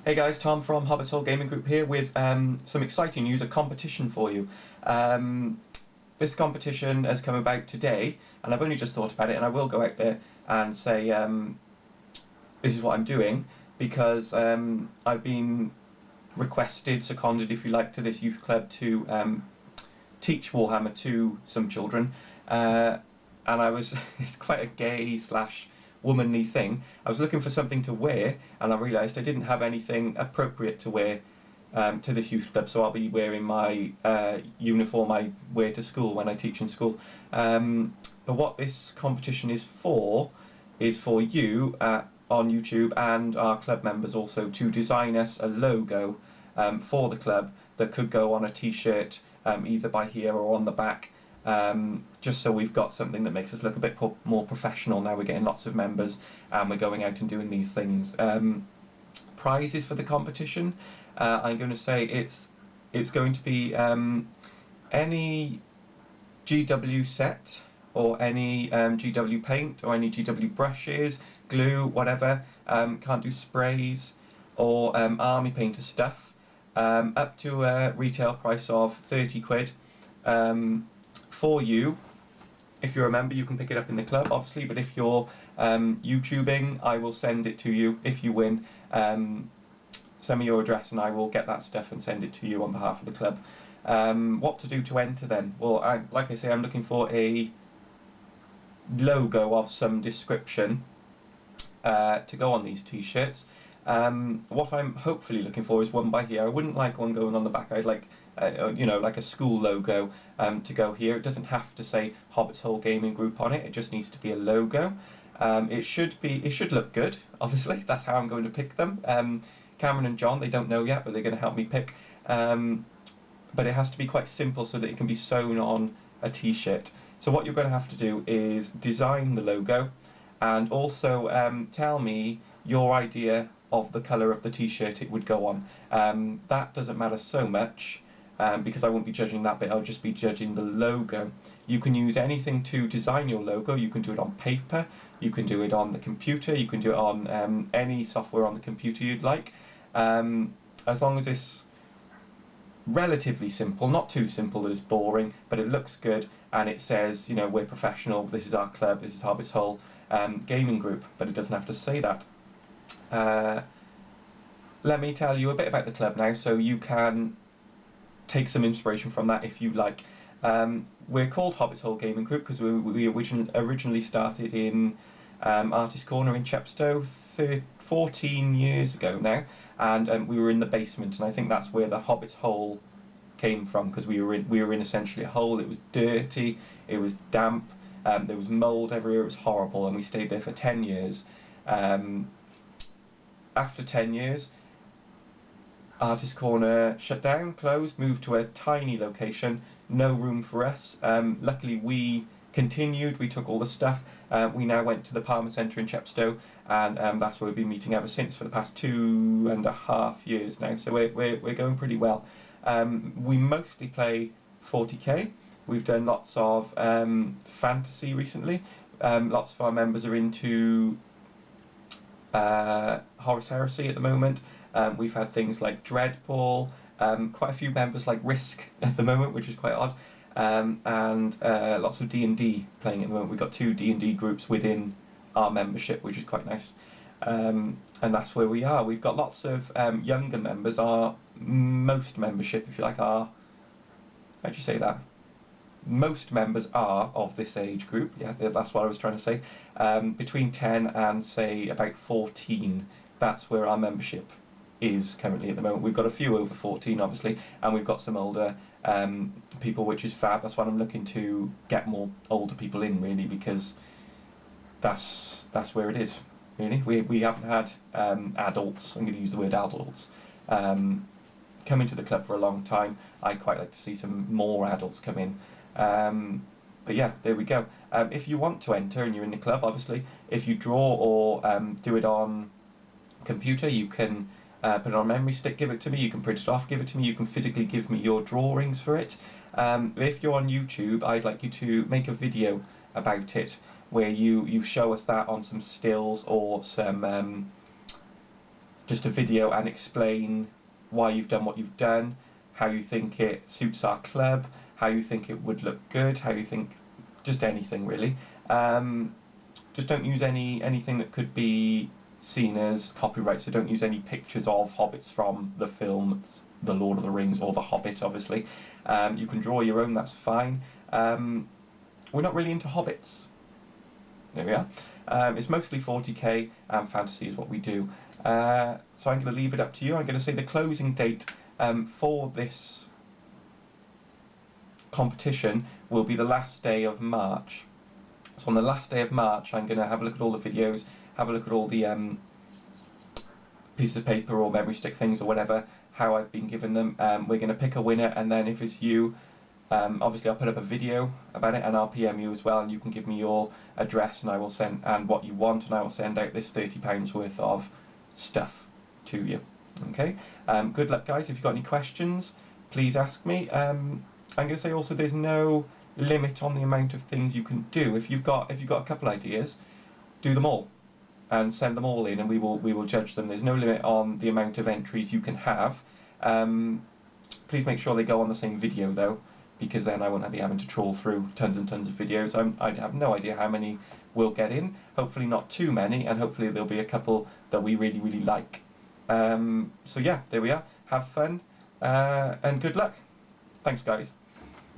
Hey guys, Tom from Hobbit's Hole Gaming Group here with some exciting news, a competition for you. This competition has come about today, and I've only just thought about it, and I will go out there and say this is what I'm doing, because I've been requested, seconded if you like, to this youth club to teach Warhammer to some children, and I was, it's quite a gay slash womanly thing. I was looking for something to wear, and I realised I didn't have anything appropriate to wear to this youth club, so I'll be wearing my uniform I wear to school when I teach in school. But what this competition is for you on YouTube and our club members also to design us a logo for the club that could go on a t-shirt either by here or on the back. Just so we've got something that makes us look a bit more professional now we're getting lots of members and we're going out and doing these things. Prizes for the competition, I'm going to say it's going to be any GW set or any GW paint or any GW brushes, glue, whatever. Can't do sprays or army painter stuff, up to a retail price of 30 quid. For you, if you're a member, you can pick it up in the club, obviously, but if you're YouTubing, I will send it to you if you win. Send me your address and I will get that stuff and send it to you on behalf of the club. What to do to enter then? Well, like I say, I'm looking for a logo of some description to go on these t-shirts. What I'm hopefully looking for is one by here. I wouldn't like one going on the back. I'd like you know, like a school logo to go here. It doesn't have to say Hobbit's Hole Gaming Group on it. It just needs to be a logo. It should look good. Obviously, that's how I'm going to pick them. Cameron and John, they don't know yet, but they're going to help me pick. But it has to be quite simple so that it can be sewn on a t-shirt. So what you're going to have to do is design the logo, and also tell me your idea of the colour of the t-shirt it would go on. That doesn't matter so much. Because I won't be judging that bit, I'll just be judging the logo. You can use anything to design your logo. You can do it on paper, you can do it on the computer, you can do it on any software on the computer you'd like. As long as it's relatively simple, not too simple that it's boring, but it looks good and it says, you know, we're professional, this is our club, this is Hobbit's Hole Gaming Group, but it doesn't have to say that. Let me tell you a bit about the club now so you can take some inspiration from that if you like. We're called Hobbit's Hole Gaming Group because we originally started in Artist Corner in Chepstow 14 years ago now, and we were in the basement, and I think that's where the Hobbit's Hole came from, because we were in essentially a hole. It was dirty, it was damp, there was mould everywhere, it was horrible, and we stayed there for 10 years. After 10 years, Artist Corner shut down, closed, moved to a tiny location, no room for us. Luckily we continued, we took all the stuff. We now went to the Palmer Centre in Chepstow, and that's where we've been meeting ever since for the past 2.5 years now, so we're going pretty well. We mostly play 40k. We've done lots of fantasy recently. Lots of our members are into Horus Heresy at the moment. We've had things like Dreadball, quite a few members like Risk at the moment, which is quite odd, and lots of D&D playing at the moment. We've got 2 D&D groups within our membership, which is quite nice, and that's where we are. We've got lots of younger members. Our most membership, if you like, how do you say that? Most members are of this age group, yeah, that's what I was trying to say, between 10 and say about 14. That's where our membership is currently at the moment. We've got a few over 14 obviously, and we've got some older people, which is fab. That's why I'm looking to get more older people in, really, because that's where it is, really. We haven't had adults, I'm going to use the word adults, come into the club for a long time. I'd quite like to see some more adults come in. But yeah, there we go. If you want to enter and you're in the club, obviously, if you draw or do it on computer, you can put it on a memory stick, give it to me, you can print it off, give it to me, you can physically give me your drawings for it. If you're on YouTube, I'd like you to make a video about it where you show us that on some stills or some just a video and explain why you've done what you've done, how you think it suits our club, how you think it would look good, how you think, just anything really. Just don't use anything that could be seen as copyright, so don't use any pictures of hobbits from the film The Lord of the Rings or The Hobbit, obviously. You can draw your own, that's fine. We're not really into hobbits. There we are. It's mostly 40k and fantasy is what we do. So I'm going to leave it up to you. I'm going to say the closing date for this competition will be the last day of March. So on the last day of March, I'm going to have a look at all the videos, have a look at all the pieces of paper or memory stick things or whatever, how I've been given them. We're going to pick a winner, and then if it's you, obviously I'll put up a video about it and I'll PM you as well, and you can give me your address and I will send, and what you want, and I will send out this £30 worth of stuff to you. Okay. Good luck, guys. If you've got any questions, please ask me. I'm going to say also there's no limit on the amount of things you can do. If you've got a couple ideas, do them all and send them all in, and we will judge them. There's no limit on the amount of entries you can have. Please make sure they go on the same video though, because then I won't be having to trawl through tons and tons of videos. I have no idea how many we'll get in. Hopefully not too many, and hopefully there'll be a couple that we really, really like. So yeah, there we are. Have fun, and good luck. Thanks, guys.